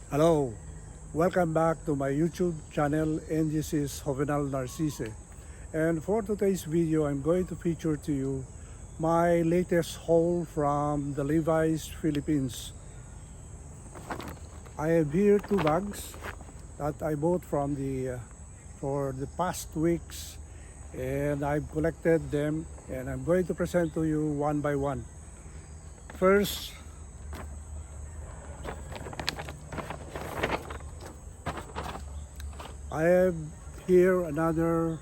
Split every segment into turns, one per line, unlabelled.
Hello, welcome back to my YouTube channel, and this is Jovenal Narcisse. And for today's video, I'm going to feature to you my latest haul from the Levi's Philippines. I have here two bags that I bought from for the past weeks, and I've collected them, and I'm going to present to you one by one. First, I have here another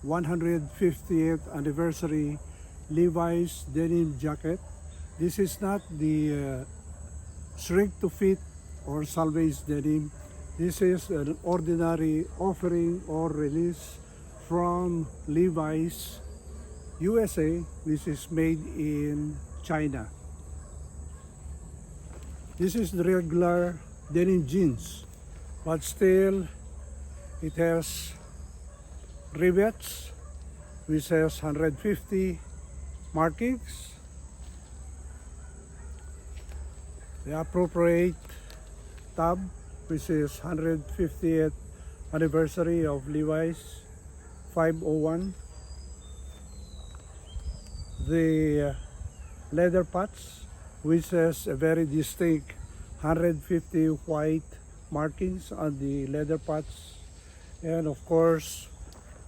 150th anniversary Levi's Denim Jacket. This is not the shrink to fit or salvage denim. This is an ordinary offering or release from Levi's USA, which is made in China. This is the regular denim jeans, but still it has rivets which has 150 markings, the appropriate tab which is 150th anniversary of Levi's 501, the leather patch which has a very distinct 150 white markings on the leather patch. And of course,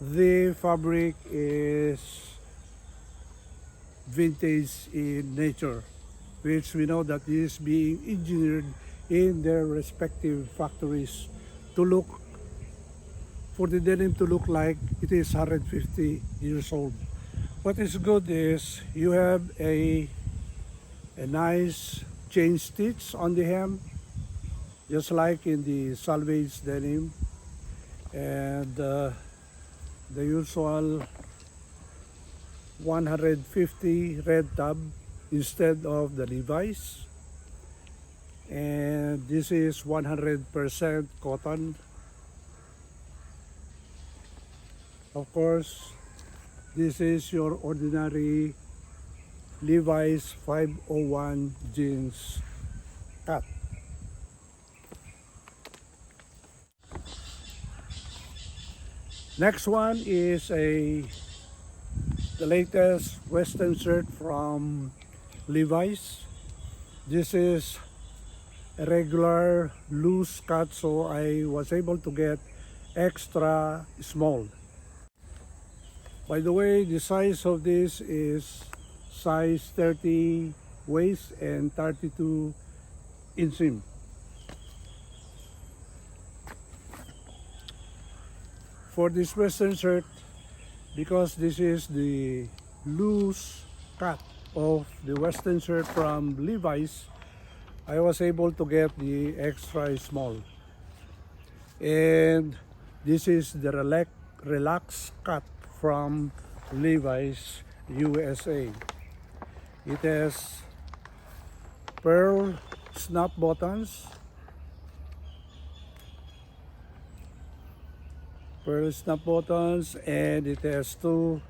the fabric is vintage in nature, which we know that is being engineered in their respective factories to look, for the denim to look like it is 150 years old. What is good is you have a nice chain stitch on the hem, just like in the salvage denim, and the usual 150 red tab instead of the Levi's, and this is 100% cotton. Of course, this is your ordinary Levi's 501 jeans cut. Next one is the latest Western shirt from Levi's. This is a regular loose cut, so I was able to get extra small. By the way, the size of this is size 30 waist and 32 inseam. For this Western shirt, because this is the loose cut of the Western shirt from Levi's, I was able to get the extra small. And this is the relaxed cut from Levi's USA. It has pearl snap buttons, and it has two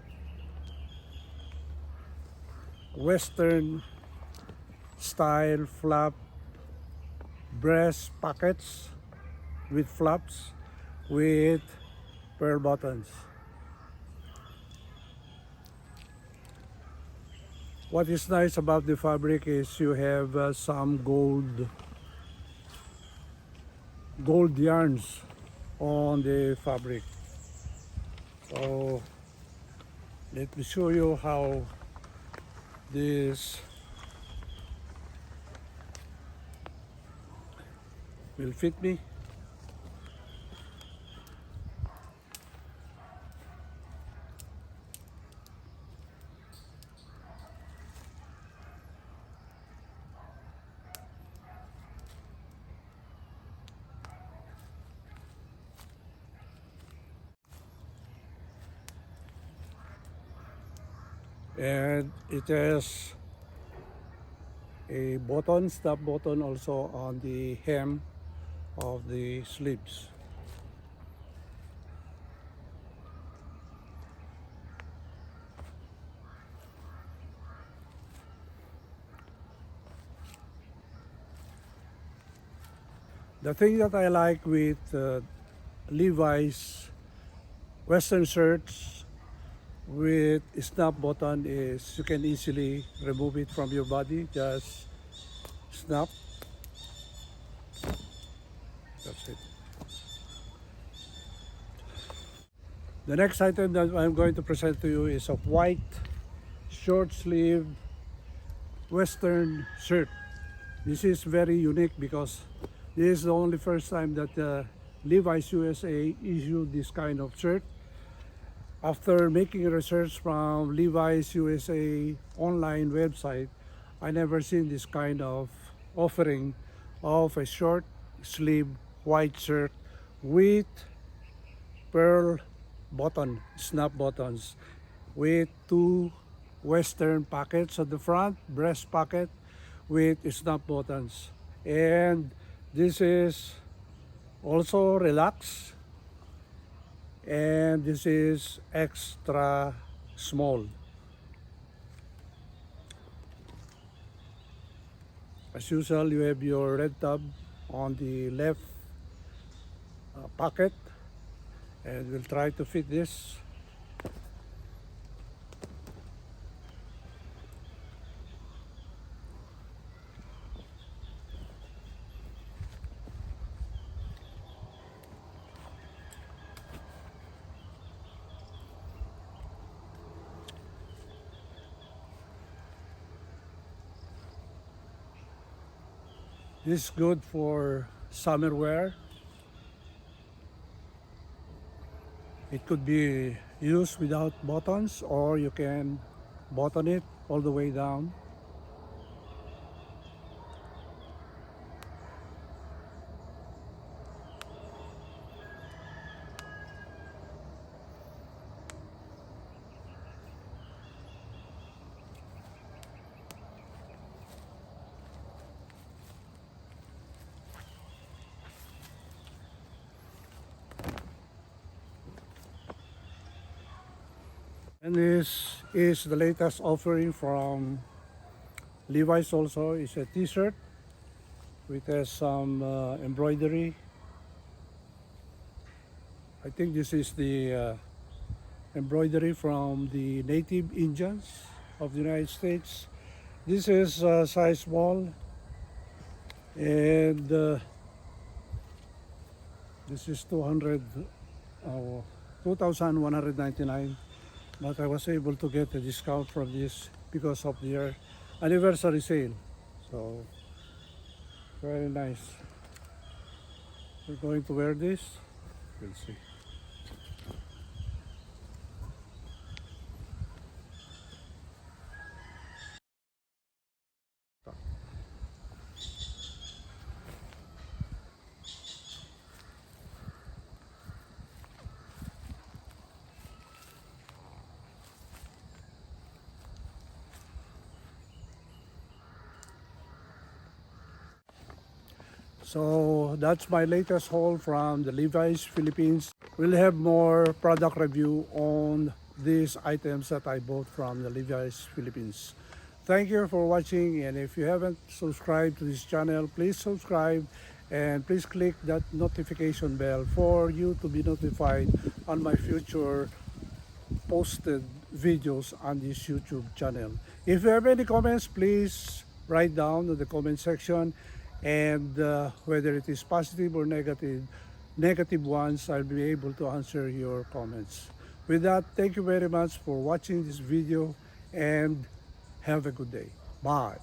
Western style flap breast pockets with flaps with pearl buttons. What is nice about the fabric is you have some gold yarns on the fabric. So let me show you how this will fit me. And it has a button, snap button also on the hem of the sleeves. The thing that I like with Levi's Western shirts with snap button is you can easily remove it from your body. Just snap. That's it. The next item that I'm going to present to you is a white short sleeve Western shirt. This is very unique because this is the only first time that Levi's USA issued this kind of shirt. After making research from Levi's USA online website, I never seen this kind of offering of a short sleeve white shirt with pearl button, snap buttons, with two western pockets at the front, breast pocket with snap buttons. And this is also relaxed, and this is extra small. As usual, you have your red tab on the left pocket, and we'll try to fit this. This is good for summer wear. It could be used without buttons, or you can button it all the way down. And this is the latest offering from Levi's also. It's a t-shirt with some embroidery. I think this is the embroidery from the native Indians of the United States. This is size small, and this is 2,199. But I was able to get a discount from this because of their anniversary sale. So very nice. We're going to wear this. We'll see. So that's my latest haul from the Levi's Philippines. We'll have more product review on these items that I bought from the Levi's Philippines. Thank you for watching, and if you haven't subscribed to this channel, please subscribe and please click that notification bell for you to be notified on my future posted videos on this YouTube channel. If you have any comments, please write down in the comment section, and whether it is positive or negative ones, I'll be able to answer your comments. With that, thank you very much for watching this video, and have a good day. Bye.